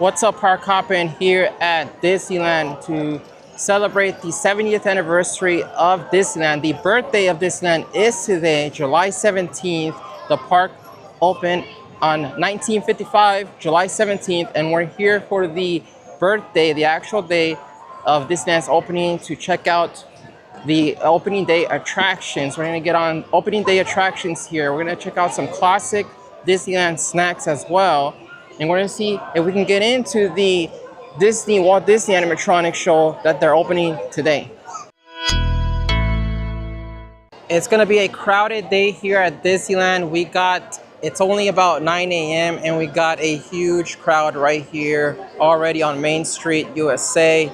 What's up, Park Hoppin here at Disneyland to celebrate the 70th anniversary of Disneyland. The birthday of Disneyland is today, July 17th. The park opened on 1955, July 17th, and we're here for the birthday, the actual day of Disneyland's opening to check out the opening day attractions. We're gonna get on opening day attractions here. We're gonna check out some classic Disneyland snacks as well. And we're gonna see if we can get into the Walt Disney animatronic show that they're opening today. It's gonna be a crowded day here at Disneyland. It's only about 9 a.m. and we got a huge crowd right here already on Main Street, USA.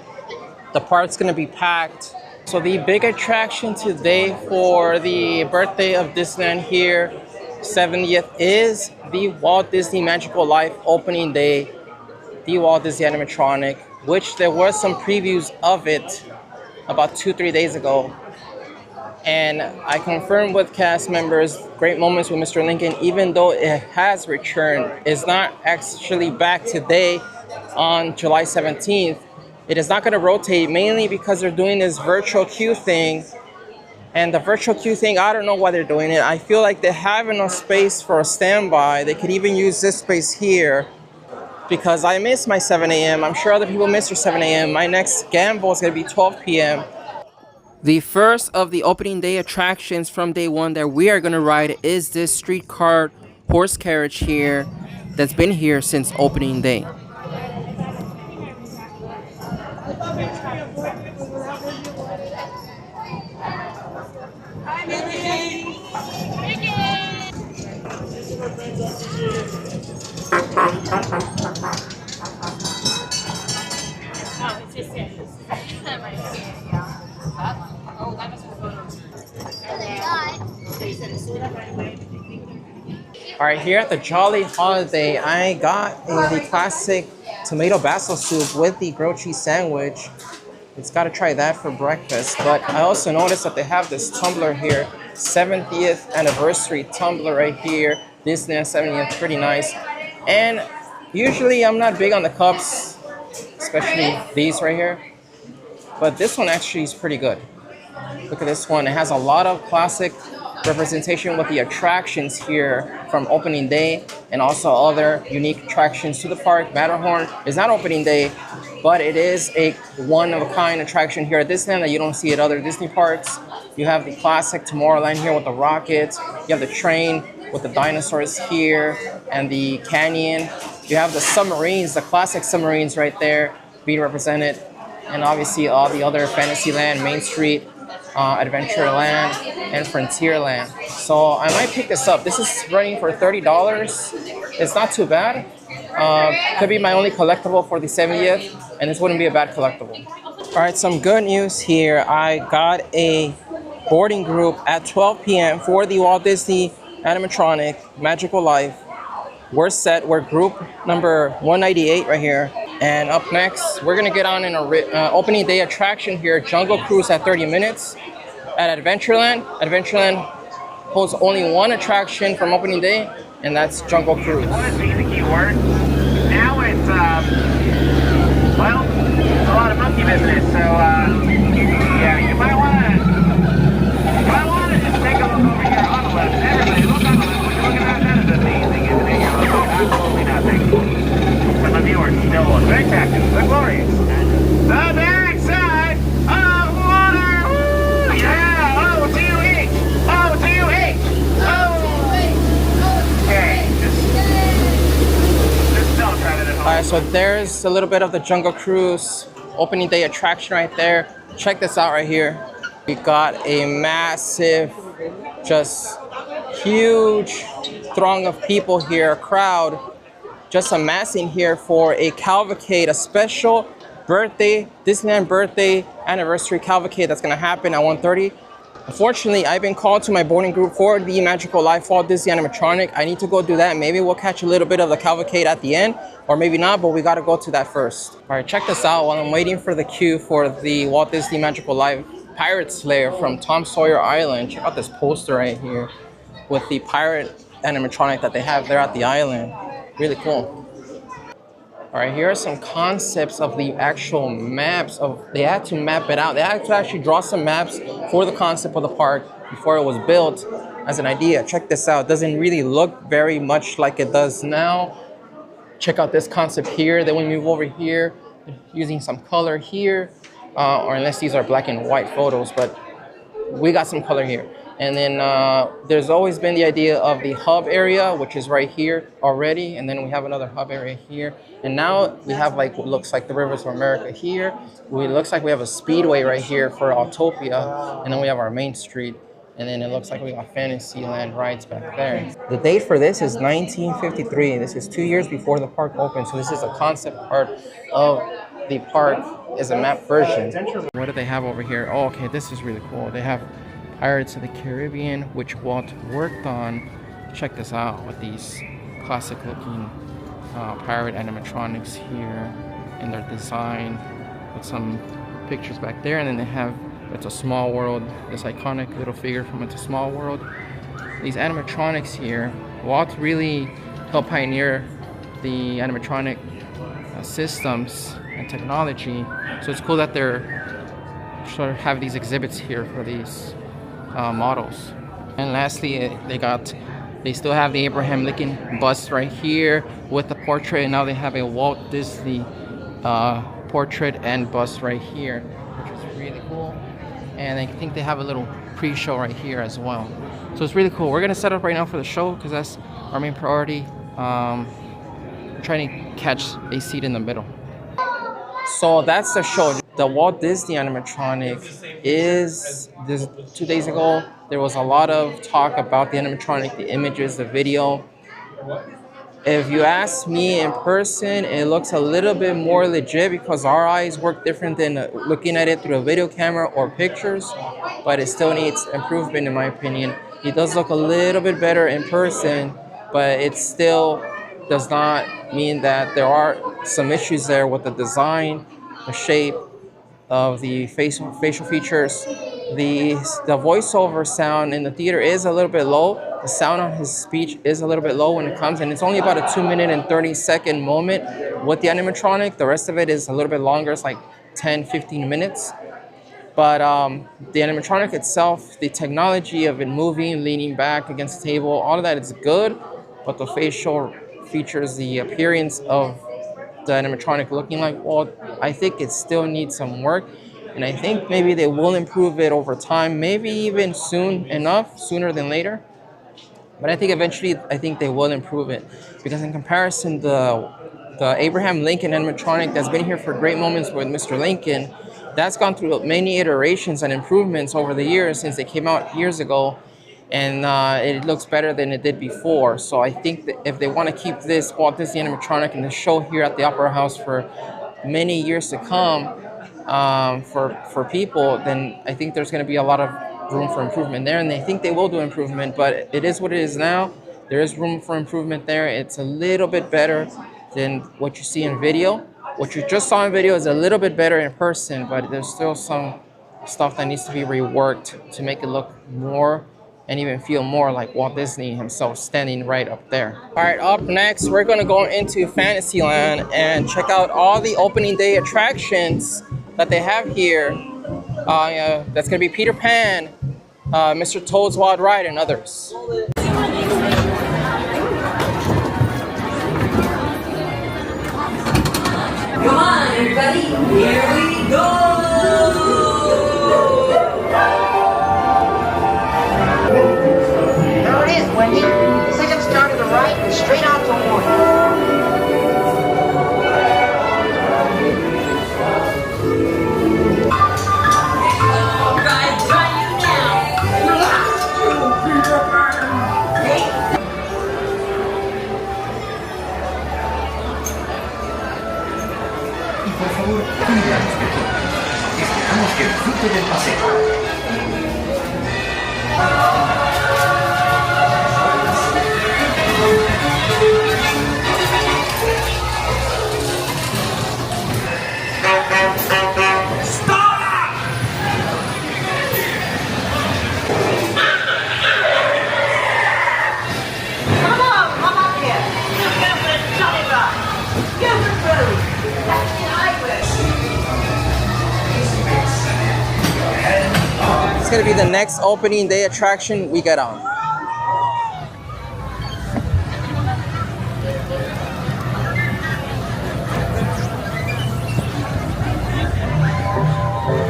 The park's gonna be packed. So the big attraction today for the birthday of Disneyland here, 70th, is the Walt Disney Magical Life opening day, the Walt Disney animatronic, which there was some previews of it about 2-3 days ago. And I confirmed with cast members, Great Moments with Mr. Lincoln, even though it has returned, it's not actually back today on July 17th. It is not going to rotate, mainly because they're doing this virtual queue thing. And the virtual queue thing, I don't know why they're doing it. I feel like they have enough space for a standby. They could even use this space here, because I miss my 7 a.m. I'm sure other people miss their 7 a.m. My next gamble is going to be 12 p.m. The first of the opening day attractions from day one that we are going to ride is this streetcar horse carriage here that's been here since opening day. Alright, here at the Jolly Holiday, I got the classic tomato basil soup with the grilled cheese sandwich. It's got to try that for breakfast. But I also noticed that they have this tumbler here, 70th anniversary tumbler right here. Disneyland 70th, pretty nice. And usually I'm not big on the cups, especially these right here. But this one actually is pretty good. Look at this one. It has a lot of classic representation with the attractions here from opening day and also other unique attractions to the park. Matterhorn is not opening day, but it is a one-of-a-kind attraction here at Disneyland that you don't see at other Disney parks. You have the classic Tomorrowland here with the rockets. You have the train with the dinosaurs here and the canyon. You have the submarines, the classic submarines right there being represented. And obviously all the other Fantasyland, Main Street, Adventureland, and Frontierland. So I might pick this up. This is running for $30. It's not too bad. Could be my only collectible for the 70th, and this wouldn't be a bad collectible. All right, some good news here. I got a boarding group at 12 p.m. for the Walt Disney animatronic Magical Life. We're set. We're group number 198 right here. And up next, we're gonna get on an opening day attraction here, Jungle Cruise at 30 minutes at Adventureland. Adventureland holds only one attraction from opening day, and that's Jungle Cruise. What is the key word? Now it's, well, it's a lot of monkey business, so, yeah, you might wanna just take a look over here on the left. Everybody, look on the left. What you're looking at, that is amazing, isn't it? Absolutely nothing. But the viewers still look spectacular, glorious. The backside of water! Woo! Yeah! Oh, T-U-H! Oh, T-U-H! Oh! Okay, just don't try that at home. All right, so there's a little bit of the Jungle Cruise opening day attraction right there. Check this out right here. We got a massive, just huge throng of people here, a crowd just amassing here for a cavalcade, a special birthday, Disneyland birthday anniversary cavalcade that's gonna happen at 1:30. Unfortunately, I've been called to my boarding group for the Magical Life Walt Disney animatronic. I need to go do that. Maybe we'll catch a little bit of the cavalcade at the end, or maybe not, but we gotta go to that first. All right, check this out while I'm waiting for the queue for the Walt Disney Magical Life Pirate Slayer from Tom Sawyer Island. Check out this poster right here with the pirate animatronic that they have there at the island. Really cool. All right, here are some concepts of the actual maps of, they had to map it out. They had to actually draw some maps for the concept of the park before it was built as an idea. Check this out. It doesn't really look very much like it does now. Check out this concept here. Then we move over here, using some color here, or unless these are black and white photos, but we got some color here. And then there's always been the idea of the hub area, which is right here already. And then we have another hub area here. And now we have like what looks like the Rivers of America here. It looks like we have a speedway right here for Autopia. And then we have our main street. And then it looks like we got Fantasyland rides back there. The date for this is 1953. This is 2 years before the park opened. So this is a concept art of the park as a map version. What do they have over here? Oh, okay, this is really cool. They have Pirates of the Caribbean, which Walt worked on. Check this out with these classic looking pirate animatronics here in their design with some pictures back there. And then they have It's a Small World, this iconic little figure from It's a Small World. These animatronics here, Walt really helped pioneer the animatronic systems and technology. So it's cool that they're sort of have these exhibits here for these models. And lastly, they still have the Abraham Lincoln bust right here with the portrait. And now they have a Walt Disney portrait and bust right here, which is really cool. And I think they have a little pre-show right here as well. So it's really cool. We're gonna set up right now for the show because that's our main priority. We're trying to catch a seat in the middle. So that's the show. The Walt Disney animatronic is, 2 days ago, there was a lot of talk about the animatronic, the images, the video. If you ask me in person, it looks a little bit more legit because our eyes work different than looking at it through a video camera or pictures, but it still needs improvement in my opinion. It does look a little bit better in person, but it still does not mean that there are some issues there with the design, the shape of the facial features. The voiceover sound in the theater is a little bit low. The sound on his speech is a little bit low when it comes, and it's only about a 2 minute and 30-second moment with the animatronic. The rest of it is a little bit longer. It's like 10-15 minutes. But the animatronic itself, the technology of it moving, leaning back against the table, all of that is good. But the facial features, the appearance of the animatronic looking like Walt, I think it still needs some work. And I think maybe they will improve it over time, maybe even sooner than later. But I think eventually, I think they will improve it. Because in comparison, the Abraham Lincoln animatronic that's been here for great moments with Mr. Lincoln, that's gone through many iterations and improvements over the years since they came out years ago. And it looks better than it did before. So I think that if they want to keep this Walt Disney animatronic in the show here at the Opera House for many years to come, for people, then I think there's going to be a lot of room for improvement there, and I think they will do improvement, but it is what it is now. There is room for improvement there. It's a little bit better than what you see in video. What you just saw in video is a little bit better in person, but there's still some stuff that needs to be reworked to make it look more and even feel more like Walt Disney himself standing right up there. All right, up next, we're gonna go into Fantasyland and check out all the opening day attractions that they have here. That's gonna be Peter Pan, Mr. Toad's Wild Ride, and others. Come on, everybody, here we go! There it is, Wendy. Second star to the right and straight out to one. Por favor, cuidamos de todo. Esperamos que disfrute del paseo. Come on, come up here. You're going for a jolly ride. Go for it. That's gonna be the next opening day attraction we get on.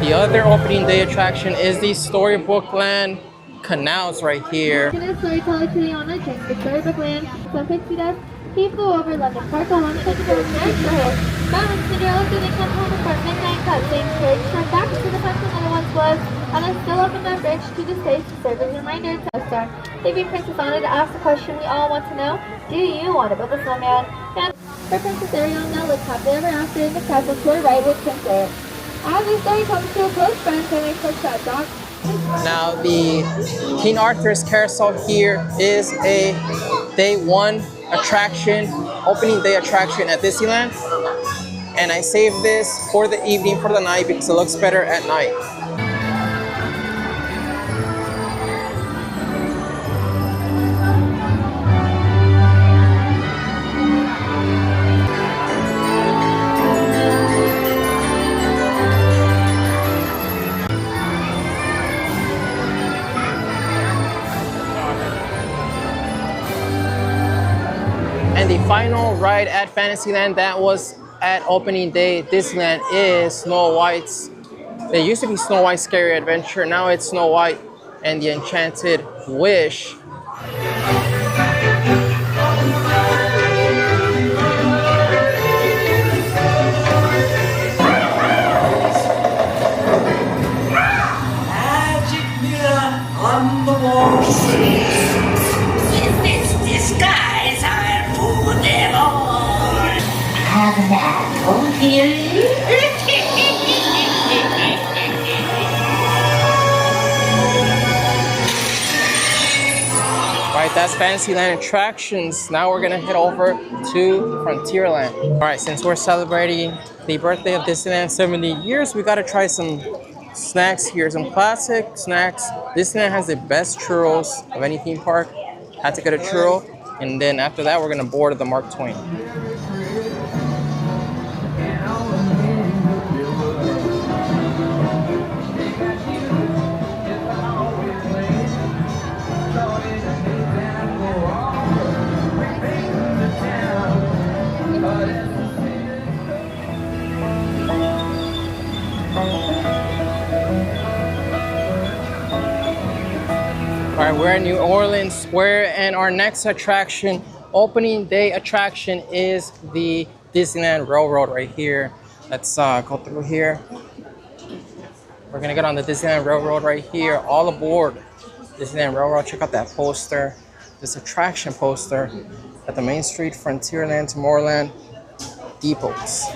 The other opening day attraction is the Storybook Land canals right here. Storyteller today on a train to Storybook Land. Some pixie dust. He flew over London Park alongside the Ghost Marriage for his. Batman Cinderella didn't come home before midnight. That same carriage turned back into the person that it once was, and is still up in that bridge to this day to serve as a reminder to us. Leaving Princess Anna to ask the question we all want to know: do you want to build a snowman? And for Princess Ariel now lives happily ever after in the castle to her right with Prince Eric. As the story comes to a close, friends, and I push that dog. Now the King Arthur's Carousel here is a day one attraction, opening day attraction at Disneyland. And I saved this for the evening, for the night, because it looks better at night. And the final ride at Fantasyland that was at opening day Disneyland is Snow White's. It used to be Snow White's Scary Adventure. Now it's Snow White and the Enchanted Wish. Magic mirror on the wall. In this disguise, I'll fool them all. Have an apple here. All right, that's Fantasyland attractions. Now we're gonna head over to Frontierland. All right, since we're celebrating the birthday of Disneyland 70 years, we gotta try some snacks here, some classic snacks. Disneyland has the best churros of any theme park. Had to get a churro, and then after that, we're gonna board the Mark Twain. All right, we're at New Orleans Square, and our next attraction, opening day attraction, is the Disneyland Railroad right here. Let's go through here. We're gonna get on the Disneyland Railroad right here. All aboard Disneyland Railroad. Check out that poster, this attraction poster at the Main Street Frontierland Tomorrowland depots.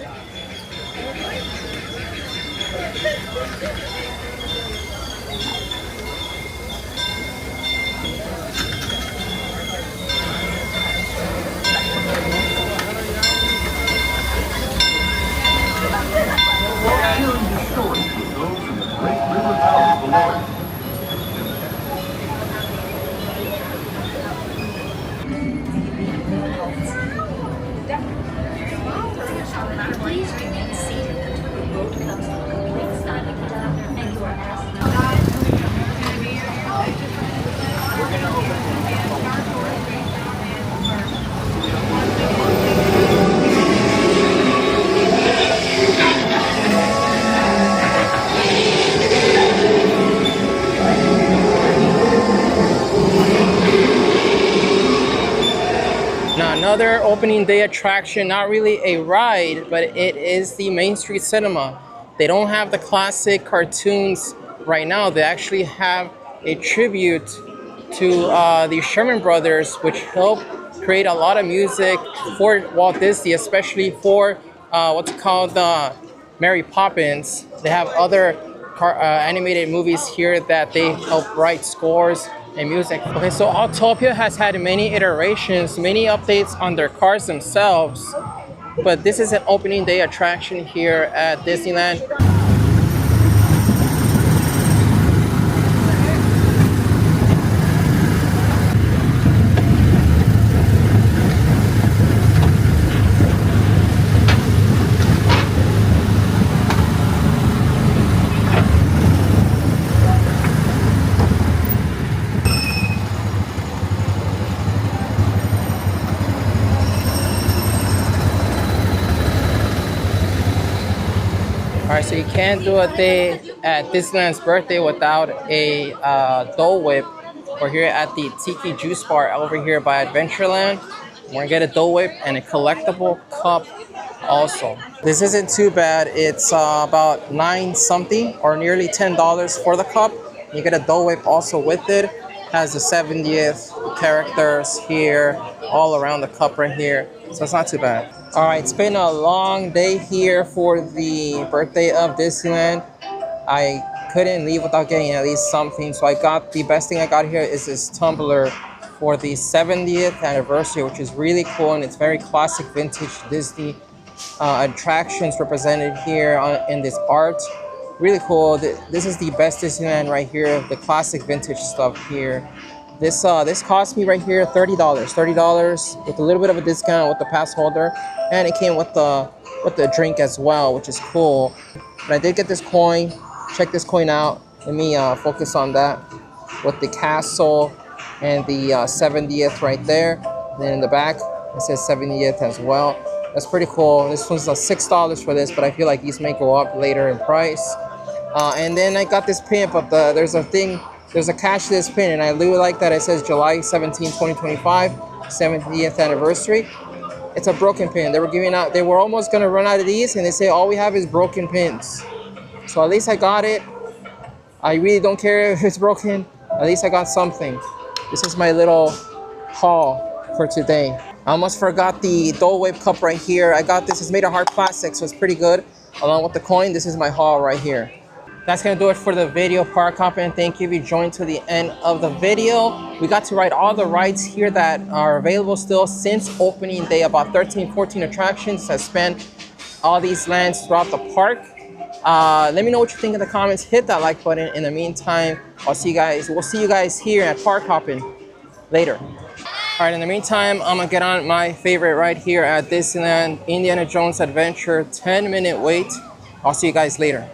Please remain seated until the boat comes to a complete standing and you are asked. Now another opening day attraction, not really a ride, but it is the Main Street Cinema. They don't have the classic cartoons right now. They actually have a tribute to the Sherman Brothers, which helped create a lot of music for Walt Disney, especially for what's called Mary Poppins. They have other animated movies here that they help write scores and music. Okay, so Autopia has had many iterations, many updates on their cars themselves, but this is an opening day attraction here at Disneyland. right, so you can't do a day at Disneyland's birthday without a Dole Whip. We're here at the Tiki Juice Bar over here by Adventureland. We're gonna get a Dole Whip and a collectible cup also. This isn't too bad. It's about 9 something or nearly $10 for the cup. You get a Dole Whip also with it. Has the 70th characters here all around the cup right here, so it's not too bad. All right, it's been a long day here for the birthday of Disneyland. I couldn't leave without getting at least something, so I got the best thing I got here is this tumbler for the 70th anniversary, which is really cool, and it's very classic vintage Disney attractions represented here in this art. Really cool. This is the best Disneyland right here, the classic vintage stuff here. This cost me right here $30 with a little bit of a discount with the pass holder, and it came with the drink as well, which is cool. But I did get this coin. Check this coin out. Let me focus on that with the castle and the 70th right there. And then in the back it says 70th as well. That's pretty cool. This one's $6 for this, but I feel like these may go up later in price. And then I got this pin, but there's a cashless pin, and I really like that. It says July 17, 2025, 70th anniversary. It's a broken pin. They were almost gonna run out of these, and they say all we have is broken pins. So at least I got it. I really don't care if it's broken. At least I got something. This is my little haul for today. I almost forgot the Dole Whip cup right here. I got this. It's made of hard plastic, so it's pretty good. Along with the coin, this is my haul right here. That's gonna do it for the video, Park Hoppin. Thank you if you joined to the end of the video. We got to ride all the rides here that are available still since opening day. About 13, 14 attractions have spanned all these lands throughout the park. Let me know what you think in the comments. Hit that like button. In the meantime, we'll see you guys here at Park Hoppin later. All right, in the meantime, I'm gonna get on my favorite ride here at Disneyland, Indiana Jones Adventure, 10-minute wait. I'll see you guys later.